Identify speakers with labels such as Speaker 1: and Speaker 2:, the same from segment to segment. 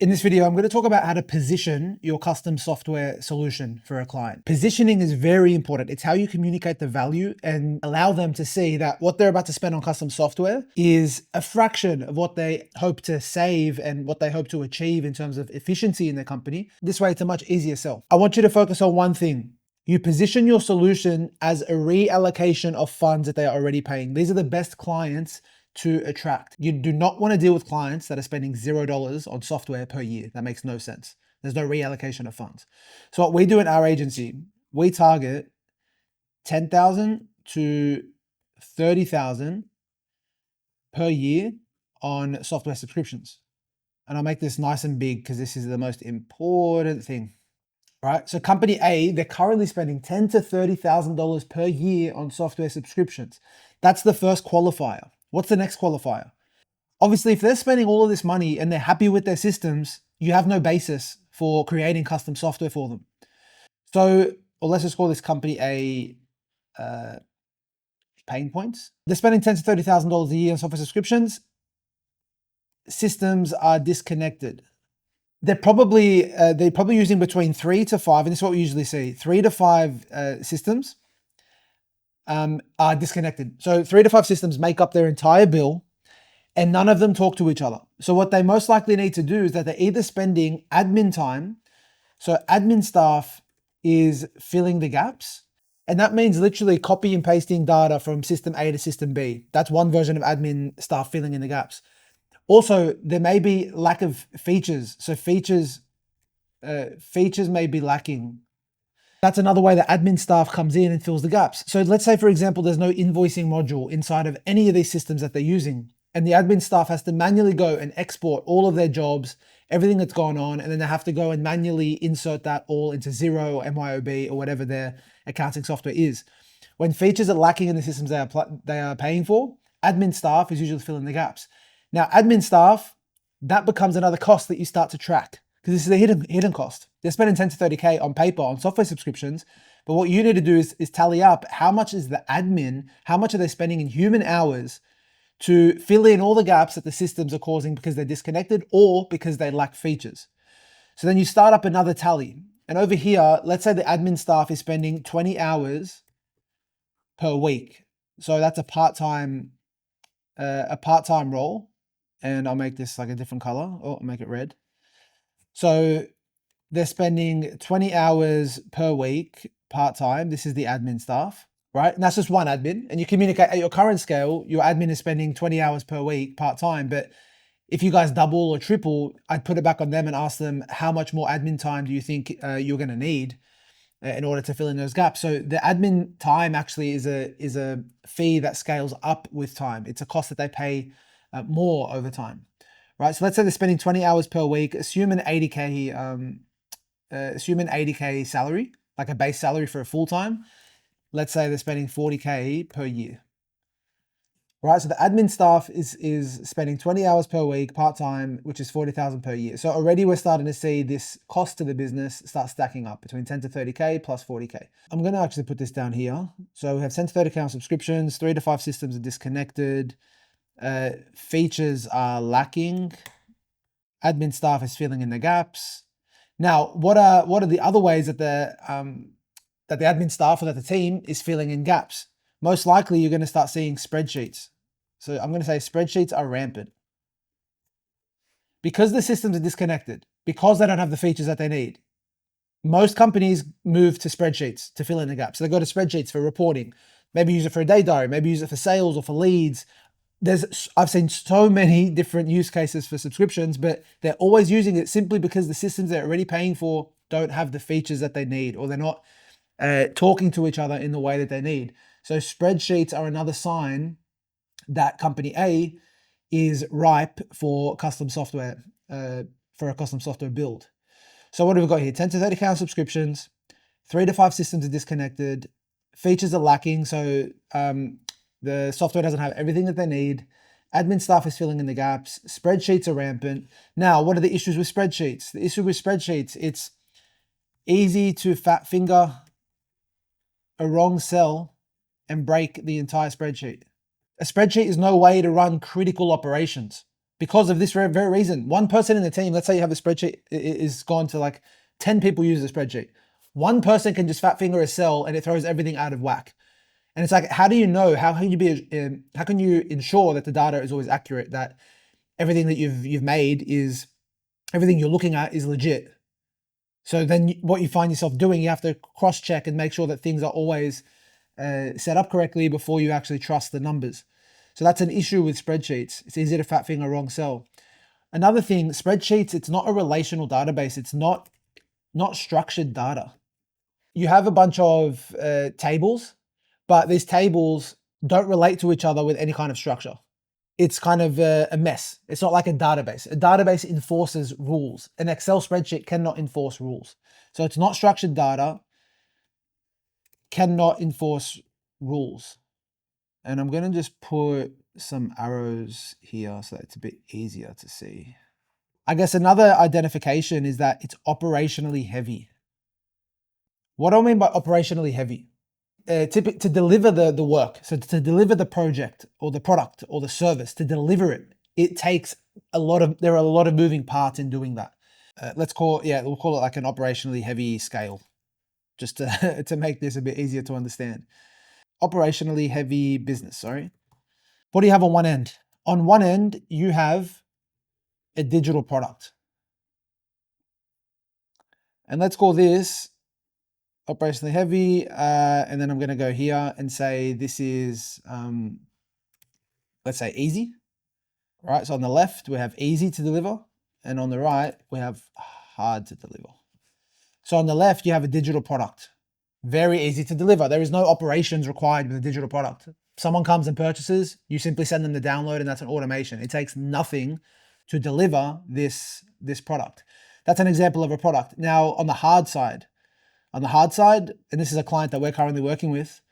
Speaker 1: In this video, I'm going to talk about how to position your custom software solution for a client. Positioning is very important. It's how you communicate the value and allow them to see that what they're about to spend on custom software is a fraction of what they hope to save and what they hope to achieve in terms of efficiency in their company. This way, it's a much easier sell. I want you to focus on one thing. You position your solution as a reallocation of funds that they are already paying. These are the best clients to attract. You do not want to deal with clients that are spending $0 on software per year. That makes no sense. There's no reallocation of funds. So what we do in our agency, we target 10,000 to 30,000 per year on software subscriptions. And I'll make this nice and big because this is the most important thing. Right? So company A, they're currently spending $10,000 to $30,000 per year on software subscriptions. That's the first qualifier. What's the next qualifier? Obviously, if they're spending all of this money and they're happy with their systems, you have no basis for creating custom software for them. So, or let's just call this company A pain points. They're spending $10,000 to $30,000 a year on software subscriptions. Systems are disconnected. They're probably using between 3 to 5, and this is what we usually see: 3 to 5 systems are disconnected. So 3 to 5 systems make up their entire bill, and none of them talk to each other. So what they most likely need to do is that they're either spending admin time. So admin staff is filling the gaps, and that means literally copy and pasting data from system A to system B. That's one version of admin staff filling in the gaps. Also, there may be lack of features. So features may be lacking. That's another way that admin staff comes in and fills the gaps. So let's say, for example, there's no invoicing module inside of any of these systems that they're using, and the admin staff has to manually go and export all of their jobs, everything that's gone on, and then they have to go and manually insert that all into Xero or MYOB or whatever their accounting software is. When features are lacking in the systems they are paying for, admin staff is usually filling the gaps. Now, admin staff, that becomes another cost that you start to track, because this is a hidden cost. They're spending 10 to 30K on paper on software subscriptions, but what you need to do is tally up how much is the admin, how much are they spending in human hours to fill in all the gaps that the systems are causing because they're disconnected or because they lack features. So then you start up another tally. And over here, let's say the admin staff is spending 20 hours per week. So that's a part-time role. And I'll make this like a different color, or I'll make it red. So they're spending 20 hours per week part-time. This is the admin staff, right? And that's just one admin. And you communicate at your current scale, your admin is spending 20 hours per week part-time. But if you guys double or triple, I'd put it back on them and ask them, how much more admin time do you think you're going to need in order to fill in those gaps? So the admin time actually is a fee that scales up with time. It's a cost that they pay more over time, right? So let's say they're spending 20 hours per week. Assume an 80K salary, like a base salary for a full-time. Let's say they're spending 40K per year, right? So the admin staff is spending 20 hours per week part-time, which is 40,000 per year. So already we're starting to see this cost to the business start stacking up between 10 to 30K plus 40K. I'm going to actually put this down here. So we have 10 to 30K on subscriptions, 3 to 5 systems are disconnected. Features are lacking. Admin staff is filling in the gaps. Now, what are the other ways that the admin staff or that the team is filling in gaps? Most likely, you're going to start seeing spreadsheets. So I'm going to say spreadsheets are rampant. Because the systems are disconnected, because they don't have the features that they need, most companies move to spreadsheets to fill in the gaps. So they go to spreadsheets for reporting. Maybe use it for a day diary, maybe use it for sales or for leads. I've seen so many different use cases for subscriptions, but they're always using it simply because the systems they're already paying for don't have the features that they need, or they're not talking to each other in the way that they need. So spreadsheets are another sign that company A is ripe for custom software, for a custom software build. So what have we got here? 10 to 30K subscriptions, 3 to 5 systems are disconnected, features are lacking. So the software doesn't have everything that they need. Admin staff is filling in the gaps. Spreadsheets are rampant. Now, what are the issues with spreadsheets? The issue with spreadsheets, it's easy to fat finger a wrong cell and break the entire spreadsheet. A spreadsheet is no way to run critical operations. because of this very reason. One person in the team, let's say you have a spreadsheet, is gone to like 10 people use the spreadsheet. One person can just fat finger a cell and it throws everything out of whack. And it's like, how do you know? How can you ensure that the data is always accurate? That everything that you've made is, everything you're looking at is legit. So then what you find yourself doing, you have to cross check and make sure that things are always set up correctly before you actually trust the numbers. So that's an issue with spreadsheets. It's easy to fat finger a wrong cell. Another thing, spreadsheets, it's not a relational database. It's not structured data. You have a bunch of tables, but these tables don't relate to each other with any kind of structure. It's kind of a mess. It's not like a database. A database enforces rules. An Excel spreadsheet cannot enforce rules. So it's not structured data, cannot enforce rules. And I'm going to just put some arrows here so that it's a bit easier to see. I guess another identification is that it's operationally heavy. What do I mean by operationally heavy? To deliver the work, so to deliver the project or the product or the service, to deliver it, it takes there are a lot of moving parts in doing that. We'll call it like an operationally heavy scale, just to make this a bit easier to understand. Operationally heavy business, sorry. What do you have on one end? On one end, you have a digital product. And let's call this operationally heavy, and then I'm going to go here and say this is, let's say easy. All right, so on the left we have easy to deliver, and on the right we have hard to deliver. So on the left you have a digital product, very easy to deliver. There is no operations required with a digital product. Someone comes and purchases, you simply send them the download, and that's an automation. It takes nothing to deliver this product. That's an example of a product. Now on the hard side, and this is a client that we're currently working with,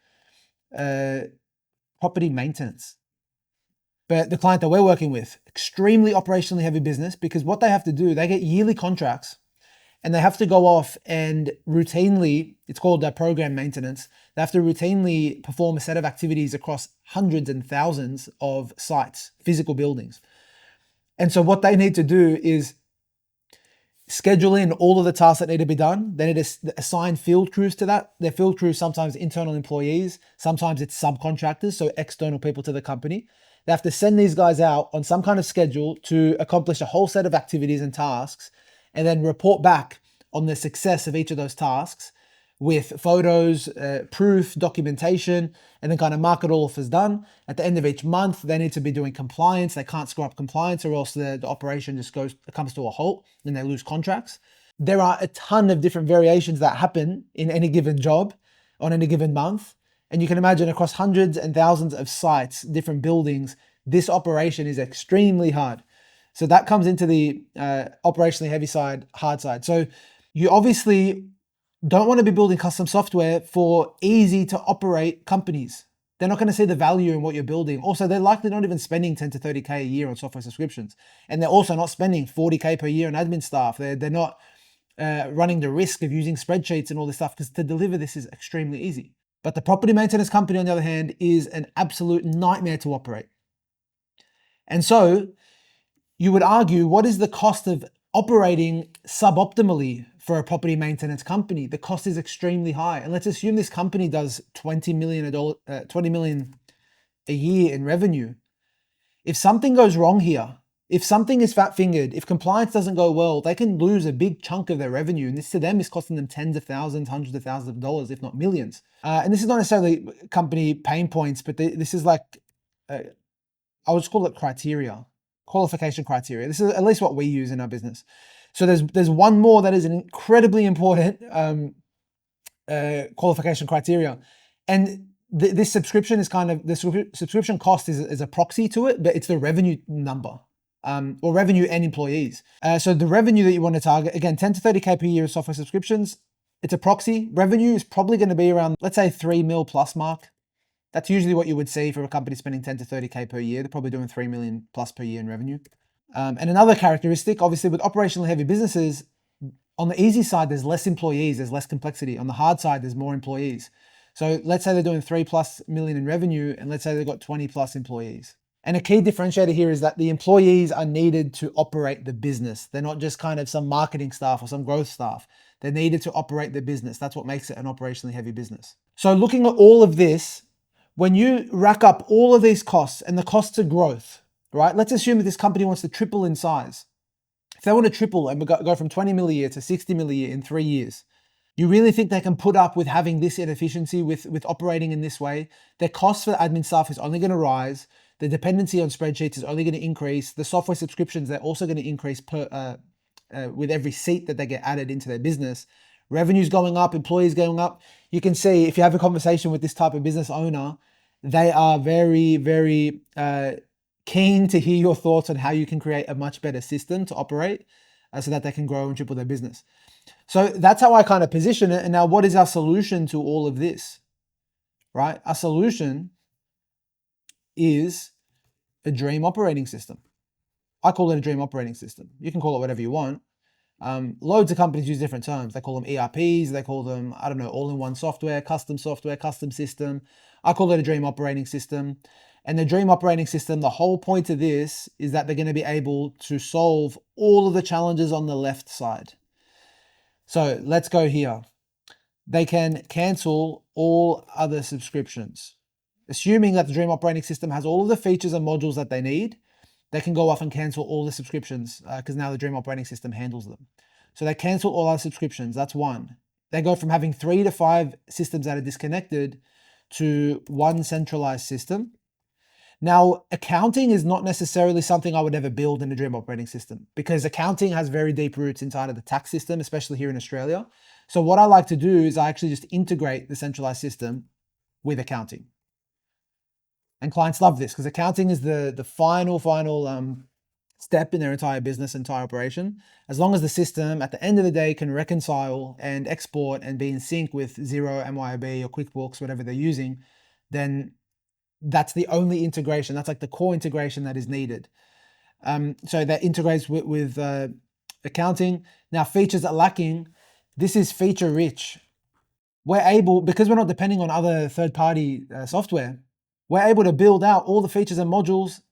Speaker 1: property maintenance. But the client that we're working with, extremely operationally heavy business, because what they have to do, they get yearly contracts and they have to go off and routinely, it's called program maintenance, they have to routinely perform a set of activities across hundreds and thousands of sites, physical buildings. And so what they need to do is schedule in all of the tasks that need to be done. They need to assign field crews to that. Their field crews, sometimes internal employees, sometimes it's subcontractors, so external people to the company. They have to send these guys out on some kind of schedule to accomplish a whole set of activities and tasks, and then report back on the success of each of those tasks with photos, proof, documentation, and then kind of mark it all off as done. At the end of each month, they need to be doing compliance. They can't screw up compliance or else the operation just comes to a halt and they lose contracts. There are a ton of different variations that happen in any given job on any given month. And you can imagine across hundreds and thousands of sites, different buildings, this operation is extremely hard. So that comes into the operationally heavy side, hard side. So you obviously don't want to be building custom software for easy to operate companies. They're not going to see the value in what you're building. Also, they're likely not even spending 10 to 30K a year on software subscriptions. And they're also not spending 40K per year on admin staff. They're not running the risk of using spreadsheets and all this stuff, because to deliver this is extremely easy. But the property maintenance company, on the other hand, is an absolute nightmare to operate. And so you would argue, what is the cost of operating suboptimally for a property maintenance company? The cost is extremely high. And let's assume this company does $20 million a year in revenue. If something goes wrong here, if something is fat-fingered, if compliance doesn't go well, they can lose a big chunk of their revenue. And this to them is costing them tens of thousands, hundreds of thousands of dollars, if not millions. And this is not necessarily company pain points, but this is like, I would just call it criteria, qualification criteria. This is at least what we use in our business. So there's one more that is an incredibly important qualification criteria. And this subscription is kind of, the subscription cost is a proxy to it, but it's the revenue number. Or revenue and employees. So the revenue that you want to target, again, 10 to 30K per year of software subscriptions, it's a proxy. Revenue is probably going to be around, let's say, 3 mil plus mark. That's usually what you would see for a company spending 10 to 30K per year. They're probably doing 3 million plus per year in revenue. And another characteristic, obviously, with operationally heavy businesses, on the easy side, there's less employees, there's less complexity. On the hard side, there's more employees. So let's say they're doing 3+ million in revenue, and let's say they've got 20+ employees. And a key differentiator here is that the employees are needed to operate the business. They're not just kind of some marketing staff or some growth staff. They're needed to operate the business. That's what makes it an operationally heavy business. So looking at all of this, when you rack up all of these costs and the costs of growth, right? Let's assume that this company wants to triple in size. If they want to triple and go from 20 mil a year to 60 mil a year in 3 years, you really think they can put up with having this inefficiency, with operating in this way? Their cost for the admin staff is only going to rise. The dependency on spreadsheets is only going to increase. The software subscriptions, they're also going to increase with every seat that they get added into their business. Revenue's going up, employees going up. You can see if you have a conversation with this type of business owner, they are very, very keen to hear your thoughts on how you can create a much better system to operate so that they can grow and triple their business. So that's how I kind of position it. And now what is our solution to all of this, right? Our solution is a dream operating system. I call it a dream operating system. You can call it whatever you want. Loads of companies use different terms. They call them ERPs. They call them, I don't know, all-in-one software, custom system. I call it a dream operating system. And the dream operating system, the whole point of this is that they're going to be able to solve all of the challenges on the left side. So let's go here. They can cancel all other subscriptions. Assuming that the dream operating system has all of the features and modules that they need, they can go off and cancel all the subscriptions because now the dream operating system handles them. So they cancel all our subscriptions. That's one. They go from having 3 to 5 systems that are disconnected to one centralized system. Now, accounting is not necessarily something I would ever build in a dream operating system because accounting has very deep roots inside of the tax system, especially here in Australia. So what I like to do is I actually just integrate the centralized system with accounting. And clients love this because accounting is the final step in their entire business, entire operation. As long as the system at the end of the day can reconcile and export and be in sync with Xero, MYOB or QuickBooks, whatever they're using, then that's the only integration. That's like the core integration that is needed. So that integrates with accounting. Now, features that are lacking, this is feature rich. We're able, because we're not depending on other third-party software, we're able to build out all the features and modules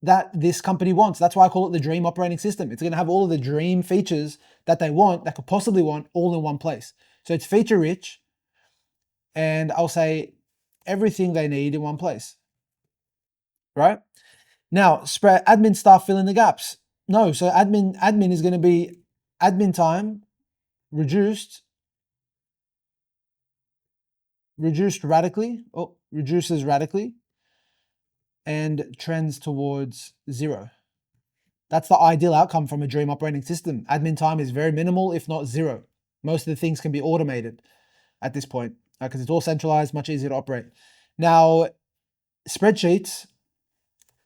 Speaker 1: that this company wants. That's why I call it the dream operating system. It's going to have all of the dream features that they want, that could possibly want, all in one place. So it's feature rich, and I'll say everything they need in one place, right? Now, admin staff fill in the gaps. No, so admin is going to be admin time reduces radically, and trends towards 0. That's the ideal outcome from a dream operating system. Admin time is very minimal, if not 0. Most of the things can be automated at this point because it's all centralized, much easier to operate. Now, spreadsheets,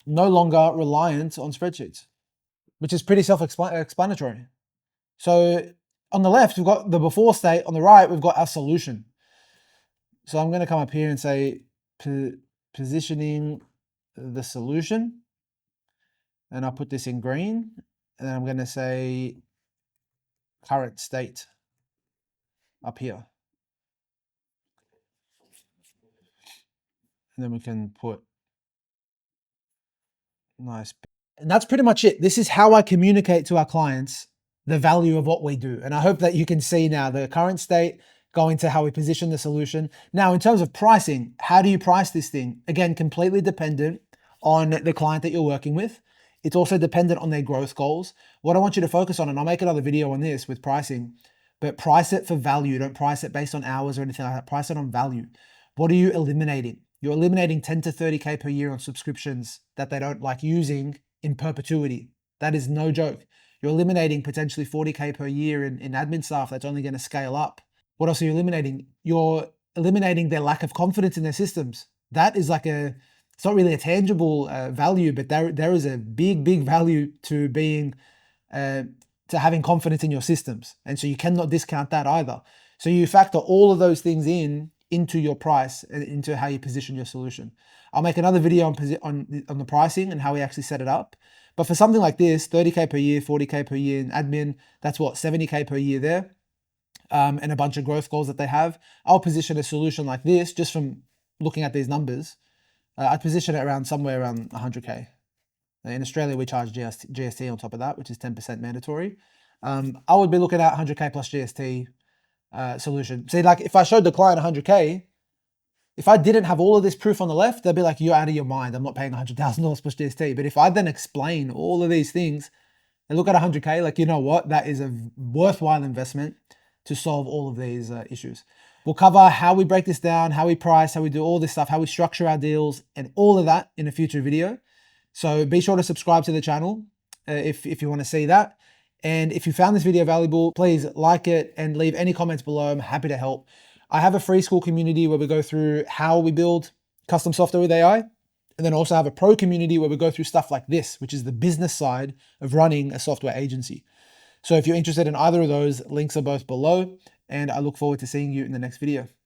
Speaker 1: no longer reliant on spreadsheets, which is pretty self-explanatory. So on the left, we've got the before state. On the right, we've got our solution. So I'm going to come up here and say positioning the solution, and I'll put this in green, and then I'm going to say current state up here. And then we can put nice. And that's pretty much it. This is how I communicate to our clients the value of what we do. And I hope that you can see now the current state going to how we position the solution. Now, in terms of pricing, how do you price this thing? Again, completely dependent on the client that you're working with. It's also dependent on their growth goals. What I want you to focus on, and I'll make another video on this with pricing, but price it for value. Don't price it based on hours or anything like that. Price it on value. What are you eliminating? You're eliminating 10 to 30K per year on subscriptions that they don't like using in perpetuity. That is no joke. You're eliminating potentially 40K per year in admin staff that's only going to scale up. What else are you eliminating? You're eliminating their lack of confidence in their systems. That is like it's not really a tangible value, but there is a big value to being, to having confidence in your systems. And so you cannot discount that either. So you factor all of those things into your price and into how you position your solution. I'll make another video on the pricing and how we actually set it up. But for something like this, 30K per year, 40K per year in admin, that's what, 70K per year there. And a bunch of growth goals that they have. I'll position a solution like this just from looking at these numbers. I'd position it around somewhere around 100K. In Australia, we charge GST on top of that, which is 10% mandatory. I would be looking at 100K plus GST solution. See, like if I showed the client 100K, if I didn't have all of this proof on the left, they'd be like, you're out of your mind. I'm not paying $100,000 plus GST. But if I then explain all of these things and look at 100K, like, you know what? That is a worthwhile investment to solve all of these issues. We'll cover how we break this down, how we price, how we do all this stuff, how we structure our deals, and all of that in a future video. So be sure to subscribe to the channel if you want to see that. And if you found this video valuable, please like it and leave any comments below. I'm happy to help. I have a free school community where we go through how we build custom software with AI. And then also have a pro community where we go through stuff like this, which is the business side of running a software agency. So if you're interested in either of those, links are both below. And I look forward to seeing you in the next video.